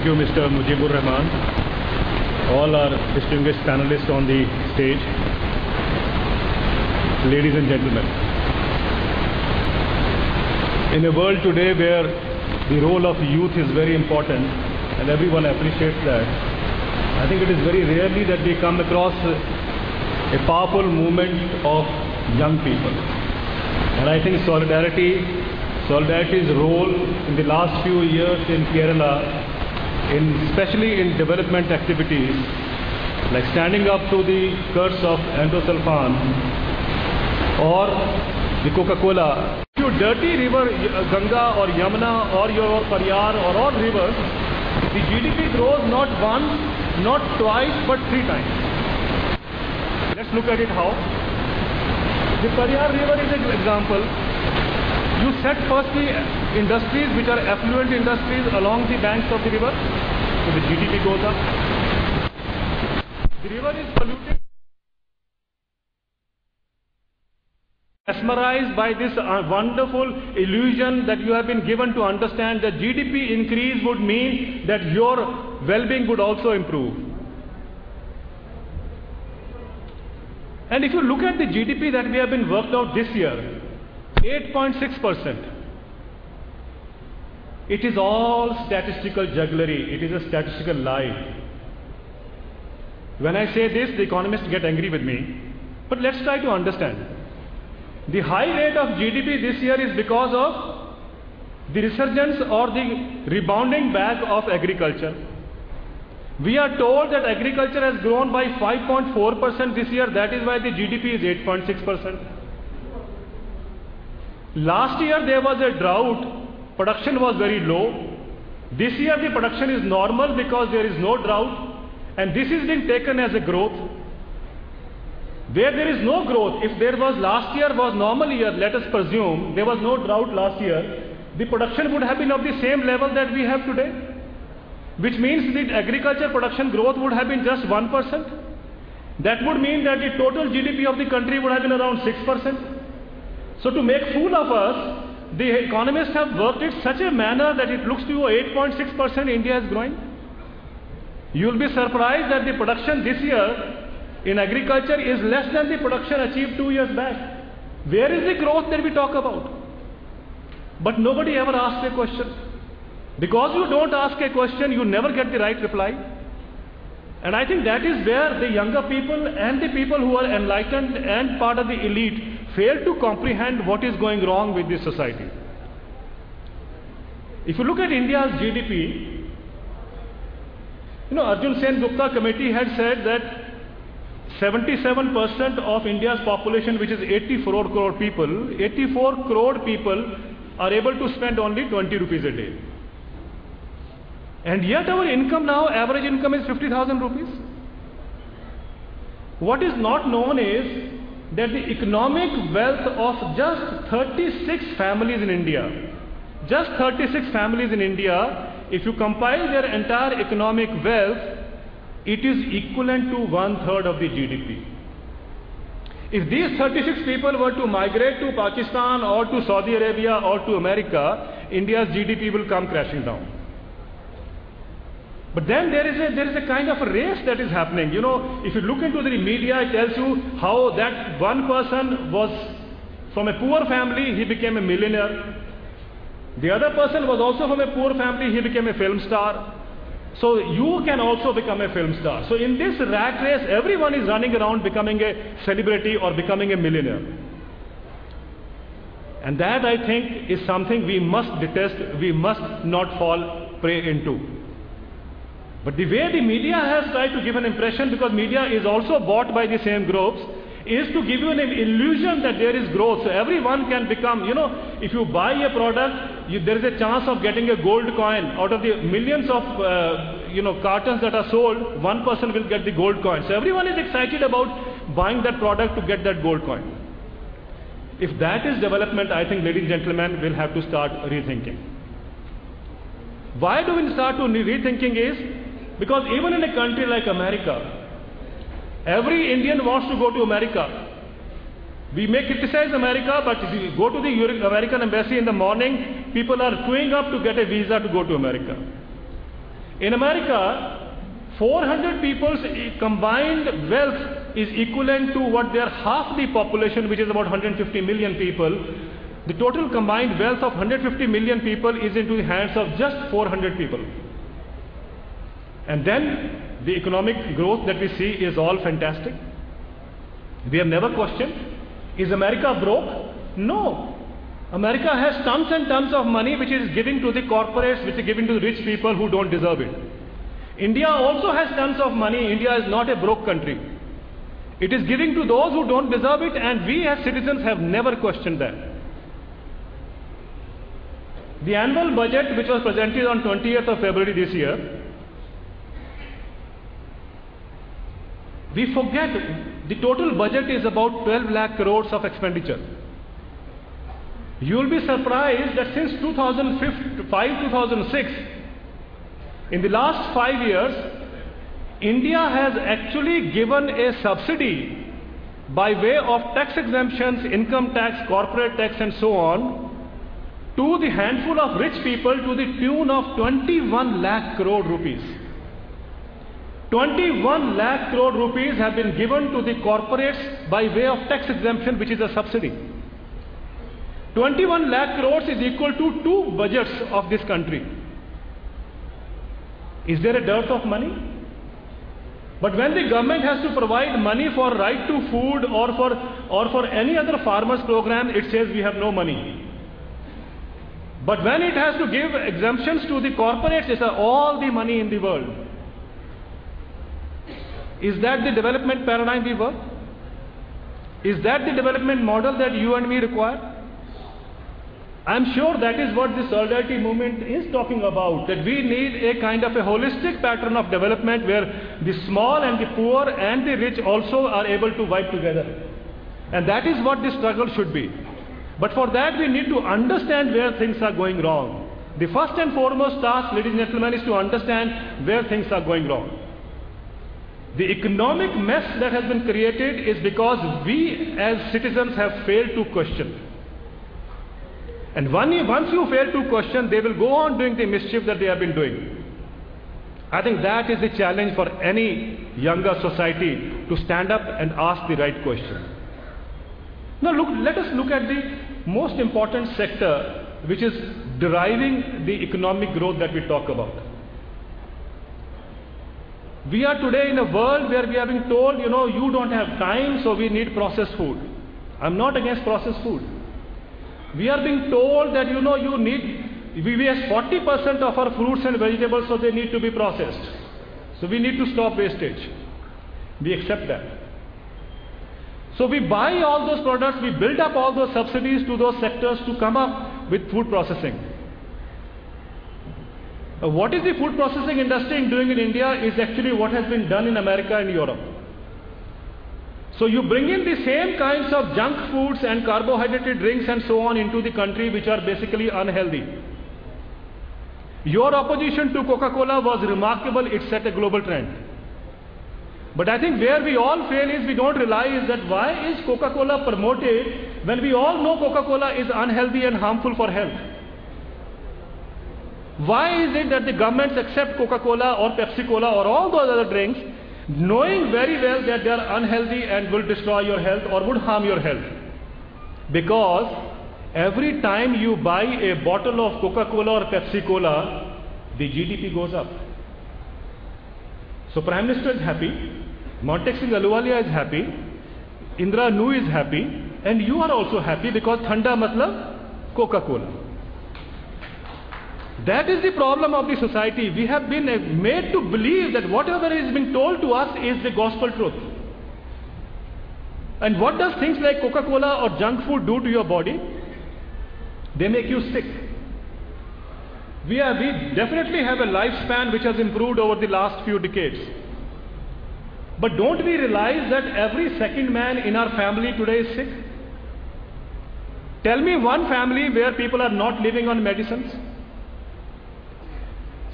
Thank you, Mr. Mujibur Rahman, all our distinguished panelists on the stage, ladies and gentlemen. In a world today where the role of youth is very important and everyone appreciates that, I think it is very rarely that we come across a powerful movement of young people. And I think Solidarity's role in the last few years in Kerala, especially in development activities, like standing up to the curse of endosulfan or the Coca-Cola. If you dirty river Ganga or Yamuna or your Paryar or all rivers, the GDP grows not once, not twice, but 3 times. Let's look at it how. The Paryar river is an example. You set first the industries which are affluent industries along the banks of the river, so the GDP goes up. The river is polluted. Mesmerized by this wonderful illusion that you have been given to understand that GDP increase would mean that your well-being would also improve. And if you look at the GDP that we have been worked out this year, 8.6%. It is all statistical jugglery. It is a statistical lie. When I say this, the economists get angry with me. But let's try to understand. The high rate of GDP this year is because of the resurgence or the rebounding back of agriculture. We are told that agriculture has grown by 5.4% this year. That is why the GDP is 8.6%. Last year there was a drought, production was very low. This year the production is normal because there is no drought, and this is being taken as a growth. Where there is no growth, if there was last year was normal year, let us presume there was no drought last year, the production would have been of the same level that we have today, which means the agriculture production growth would have been just 1%. That would mean that the total GDP of the country would have been around 6%. So to make fool of us, the economists have worked it such a manner that it looks to you 8.6% India is growing. You will be surprised that the production this year in agriculture is less than the production achieved 2 years back. Where is the growth that we talk about? But nobody ever asks a question. Because you don't ask a question, you never get the right reply. And I think that is where the younger people and the people who are enlightened and part of the elite fail to comprehend what is going wrong with this society. If you look at India's GDP, Arjun Sen Gupta committee had said that 77% of India's population, which is 84 crore people, 84 crore people are able to spend only 20 rupees a day. And yet our income now, average income is 50,000 rupees. What is not known is that the economic wealth of just 36 families in India, just 36 families in India, if you compile their entire economic wealth, it is equivalent to 1/3 of the GDP. If these 36 people were to migrate to Pakistan or to Saudi Arabia or to America, India's GDP will come crashing down. But then there is a kind of a race that is happening. If you look into the media, it tells you how that one person was from a poor family, he became a millionaire. The other person was also from a poor family, he became a film star. So you can also become a film star. So in this rat race, everyone is running around becoming a celebrity or becoming a millionaire. And that, I think, is something we must detest, we must not fall prey into. But the way the media has tried to give an impression, because media is also bought by the same groups, is to give you an illusion that there is growth. So everyone can become, if you buy a product, there is a chance of getting a gold coin. Out of the millions of, cartons that are sold, one person will get the gold coin. So everyone is excited about buying that product to get that gold coin. If that is development, I think, ladies and gentlemen, we'll have to start rethinking. Why do we start to rethinking is, because even in a country like America, every Indian wants to go to America. We may criticize America, but if you go to the American embassy in the morning, people are queuing up to get a visa to go to America. In America, 400 people's combined wealth is equivalent to what their half the population, which is about 150 million people. The total combined wealth of 150 million people is into the hands of just 400 people. And then the economic growth that we see is all fantastic. We have never questioned, is America broke? No. America has tons and tons of money which is giving to the corporates, which is giving to the rich people who don't deserve it. India also has tons of money. India is not a broke country. It is giving to those who don't deserve it, and we as citizens have never questioned that. The annual budget, which was presented on 20th of February this year, we forget the total budget is about 12 lakh crores of expenditure. You will be surprised that since 2005-2006, in the last 5 years, India has actually given a subsidy by way of tax exemptions, income tax, corporate tax and so on, to the handful of rich people to the tune of 21 lakh crore rupees. 21 lakh crore rupees have been given to the corporates by way of tax exemption, which is a subsidy. 21 lakh crores is equal to 2 budgets of this country. Is there a dearth of money? But when the government has to provide money for right to food or for any other farmers program, it says we have no money. But when it has to give exemptions to the corporates, it's all the money in the world. Is that the development paradigm we work? Is that the development model that you and me require? I'm sure that is what the solidarity movement is talking about, that we need a kind of a holistic pattern of development where the small and the poor and the rich also are able to vibe together. And that is what the struggle should be. But for that we need to understand where things are going wrong. The first and foremost task, ladies and gentlemen, is to understand where things are going wrong. The economic mess that has been created is because we as citizens have failed to question. And once you fail to question, they will go on doing the mischief that they have been doing. I think that is the challenge for any younger society, to stand up and ask the right question. Now let us look at the most important sector which is deriving the economic growth that we talk about. We are today in a world where we are being told, you don't have time, so we need processed food. I'm not against processed food. We are being told that we waste 40% of our fruits and vegetables, so they need to be processed. So we need to stop wastage. We accept that. So we buy all those products, we build up all those subsidies to those sectors to come up with food processing. What is the food processing industry doing in India is actually what has been done in America and Europe. So you bring in the same kinds of junk foods and carbohydrated drinks and so on into the country, which are basically unhealthy. Your opposition to Coca-Cola was remarkable. It set a global trend. But I think where we all fail is we don't realize that why is Coca-Cola promoted when we all know Coca-Cola is unhealthy and harmful for health? Why is it that the governments accept Coca-Cola or Pepsi-Cola or all those other drinks, knowing very well that they are unhealthy and will destroy your health or would harm your health? Because every time you buy a bottle of Coca-Cola or Pepsi-Cola, the GDP goes up. So Prime Minister is happy, Montek Singh Ahluwalia is happy, Indra Nooyi is happy, and you are also happy because Thanda matlab Coca-Cola. That is the problem of the society. We have been made to believe that whatever is being told to us is the gospel truth. And what does things like Coca-Cola or junk food do to your body? They make you sick. We definitely have a lifespan which has improved over the last few decades. But don't we realize that every second man in our family today is sick? Tell me one family where people are not living on medicines.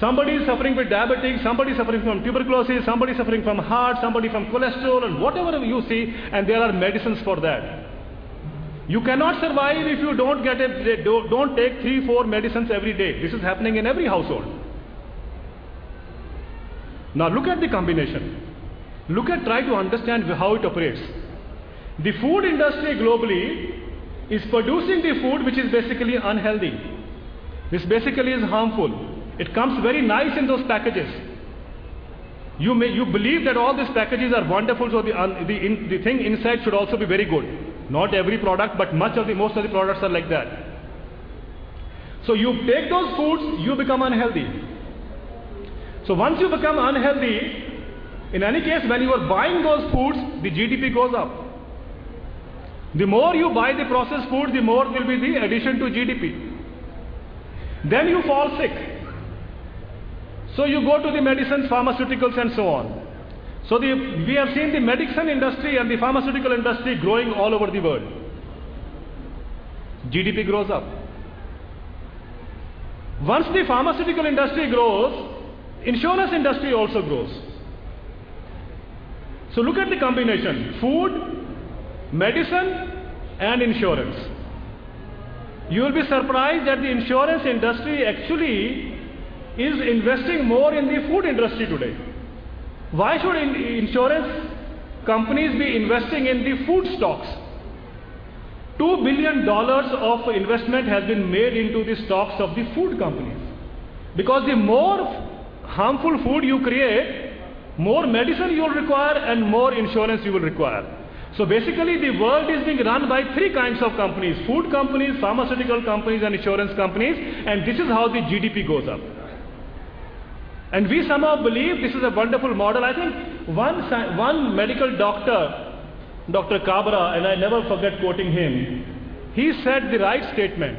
Somebody is suffering with diabetes, somebody is suffering from tuberculosis, somebody is suffering from heart, somebody from cholesterol, and whatever you see, and there are medicines for that. You cannot survive if you don't take 3-4 medicines every day. This is happening in every household. Now look at the combination. Try to understand how it operates. The food industry globally is producing the food which is basically unhealthy. This basically is harmful. It comes very nice in those packages. You believe that all these packages are wonderful, so the thing inside should also be very good. Not every product, but most of the products are like that. So you take those foods, you become unhealthy. So once you become unhealthy, in any case, when you are buying those foods, the GDP goes up. The more you buy the processed food, the more will be the addition to GDP. Then you fall sick. So you go to the medicines, pharmaceuticals and so on. So we have seen the medicine industry and the pharmaceutical industry growing all over the world. GDP grows up. Once the pharmaceutical industry grows, insurance industry also grows. So look at the combination: food, medicine and insurance. You will be surprised that the insurance industry actually is investing more in the food industry today. Why should insurance companies be investing in the food stocks? $2 billion of investment has been made into the stocks of the food companies. Because the more harmful food you create, more medicine you will require and more insurance you will require. So basically the world is being run by three kinds of companies: food companies, pharmaceutical companies and insurance companies, and this is how the GDP goes up. And we somehow believe this is a wonderful model. I think one medical doctor, Dr. Kabra, and I never forget quoting him, he said the right statement.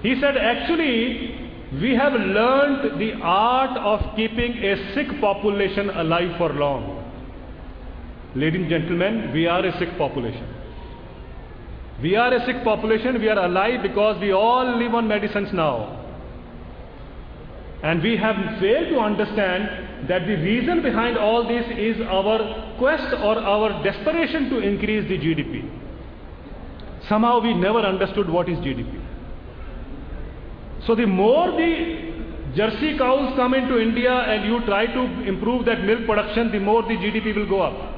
He said, actually, we have learned the art of keeping a sick population alive for long. Ladies and gentlemen, we are a sick population. We are a sick population. We are alive because we all live on medicines now. And we have failed to understand that the reason behind all this is our quest or our desperation to increase the GDP. Somehow we never understood what is GDP. So the more the Jersey cows come into India and you try to improve that milk production, the more the GDP will go up.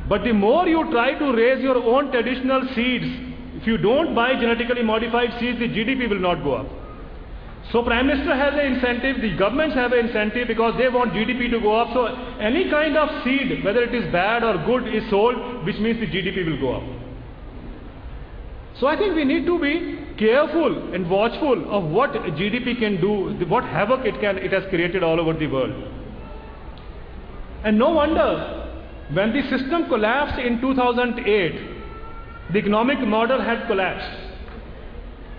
But the more you try to raise your own traditional seeds, if you don't buy genetically modified seeds, the GDP will not go up. So Prime Minister has an incentive, the governments have an incentive because they want GDP to go up. So any kind of seed, whether it is bad or good, is sold, which means the GDP will go up. So I think we need to be careful and watchful of what GDP can do, what havoc it has created all over the world. And no wonder, when the system collapsed in 2008, the economic model had collapsed.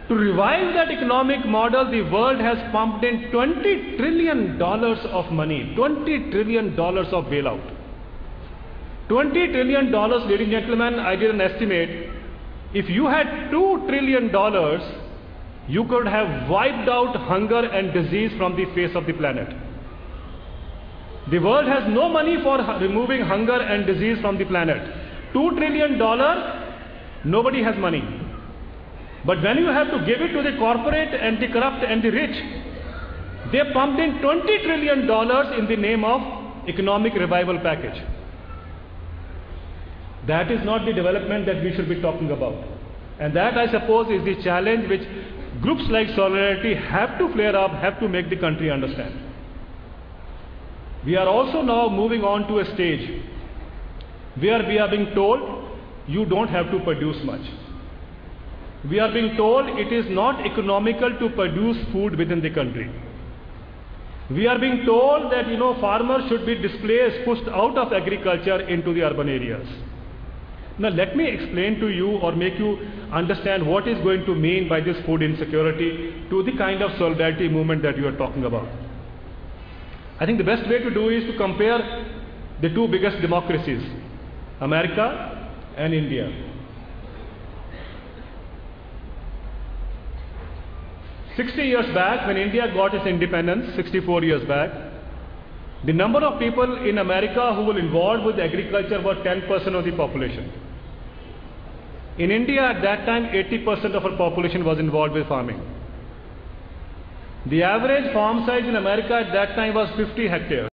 To revive that economic model, the world has pumped in $20 trillion of money, $20 trillion of bailout. $20 trillion, ladies and gentlemen, I did an estimate. If you had $2 trillion, you could have wiped out hunger and disease from the face of the planet. The world has no money for removing hunger and disease from the planet. $2 trillion, nobody has money. But when you have to give it to the corporate and the corrupt and the rich, they pumped in $20 trillion in the name of economic revival package. That is not the development that we should be talking about. And that, I suppose, is the challenge which groups like Solidarity have to flare up, have to make the country understand. We are also now moving on to a stage where we are being told you don't have to produce much. We are being told it is not economical to produce food within the country. We are being told that, farmers should be displaced, pushed out of agriculture into the urban areas. Now let me explain to you or make you understand what is going to mean by this food insecurity to the kind of solidarity movement that you are talking about. I think the best way to do is to compare the two biggest democracies, America and India. 60 years back, when India got its independence, 64 years back, the number of people in America who were involved with agriculture were 10% of the population. In India at that time, 80% of our population was involved with farming. The average farm size in America at that time was 50 hectares.